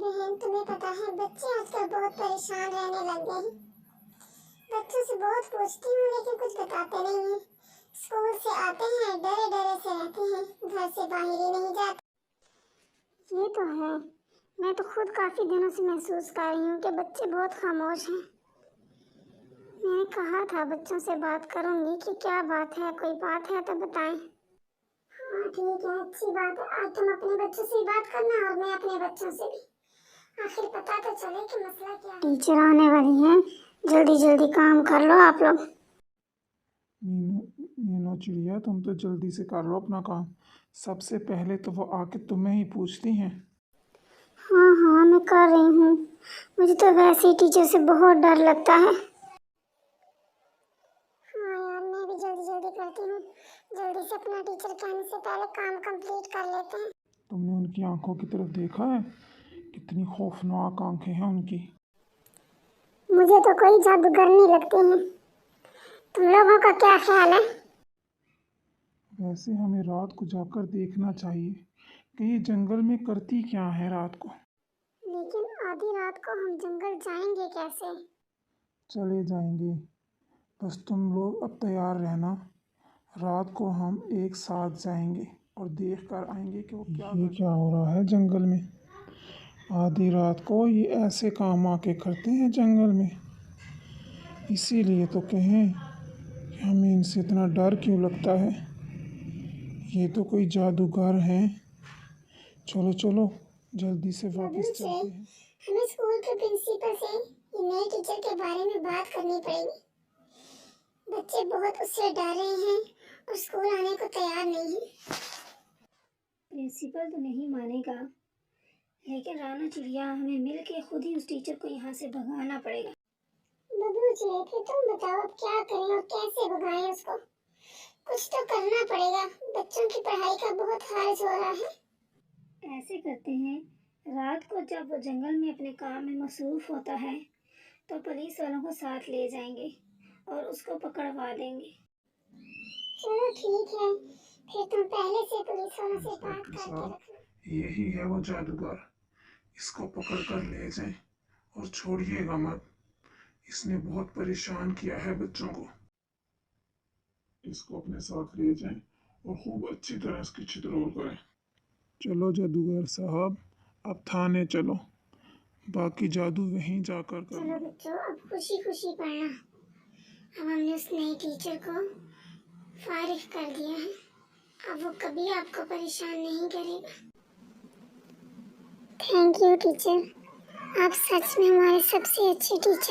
बहन, तुम्हें पता है बच्चे आजकल बहुत परेशान रहने लग गए हैं। बच्चों से बहुत पूछती हूँ लेकिन कुछ बताते नहीं हैं। स्कूल से आते हैं डरे डरे से रहते हैं, घर से बाहर ही नहीं जाते। ये तो है, मैं तो खुद काफी दिनों से महसूस कर रही हूँ कि बच्चे बहुत खामोश हैं। मैंने कहा था बच्चों से बात करूंगी कि क्या बात है, कोई बात है तो बताएं। हाँ ठीक है, अच्छी बात है। आज तुम अपने बच्चों से बात करना और मैं अपने बच्चों से भी। आखिर पता तो चले कि मसला क्या है। टीचर आने वाली हैं, जल्दी जल्दी काम कर लो आप लोग। मीनू मीनू चिड़िया, तुम तो जल्दी से कर लो अपना काम। सबसे पहले तो वो आके तुम्हें ही पूछती हैं। हाँ हाँ, मैं कर रही हूँ। मुझे तो वैसे ही टीचर से बहुत डर लगता है। हाँ यार, मैं भी जल्दी जल्दी करती हूँ। जल्दी से अपना टीचर कहने से पहले काम कंप्लीट कर लेते हैं। तुमने उनकी आंखों की तरफ देखा है? कितनी खौफनाक आंखें हैं उनकी। मुझे तो कोई जादूगर नहीं लगते हैं। तुम लोगों का क्या ख्याल है? वैसे हमें रात को जाकर देखना चाहिए कि ये जंगल में करती क्या है रात को। लेकिन आधी रात को हम जंगल जाएंगे कैसे? चले जाएंगे, बस तुम लोग अब तैयार रहना। रात को हम एक साथ जाएंगे और देख कर आएंगे कि वो क्या हो रहा है जंगल में। आधी रात को ये ऐसे काम आके करते हैं जंगल में। इसीलिए तो कहें कि हमें इनसे इतना डर क्यों लगता है। ये तो कोई जादूगर हैं। चलो चलो, जल्दी से वापस चलते हैं। हमें स्कूल के प्रिंसिपल से ये नए टीचर के बारे में बात करनी पड़ेगी। बच्चे बहुत उससे डर रहे हैं और स्कूल आने को तैयार नहीं है। प्रिंसिपल तो नहीं मानेगा, लेकिन राना चिड़िया, हमें मिल के खुद ही उस टीचर को यहाँ से भगाना पड़ेगा। बबलू चिड़िया, फिर तुम बताओ अब क्या करें और कैसे भगाएं उसको। कुछ तो करना पड़ेगा, बच्चों की पढ़ाई का बहुत हर्ज हो रहा है। ऐसे करते हैं, रात को जब वो जंगल में अपने काम में मसरूफ होता है तो पुलिस वालों को साथ ले जाएंगे और उसको पकड़वा देंगे। चलो ठीक है, फिर तुम पहले से पुलिस वालों से बात इंस्पेक्टर करके साहब, रखना। यही है वो जादूगर। इसको पकड़ कर ले जाएं और छोड़िएगा मत। इसने बहुत परेशान किया है बच्चों को। इसको अपने साथ ले जाएं और खूब अच्छी तरह इसकी छितरौल करें। चलो जादूगर साहब, अब थाने चलो। बाकी जादू वहीं जाकर चलो करना। बच्चों, अब खुशी खुशी पढ़ना। अब हमने उस नए टीचर को फारिग कर दिया है। अब वो कभी आपको परेशान नहीं करेगा। थैंक यू टीचर, आप सच में हमारे सबसे अच्छे टीचर।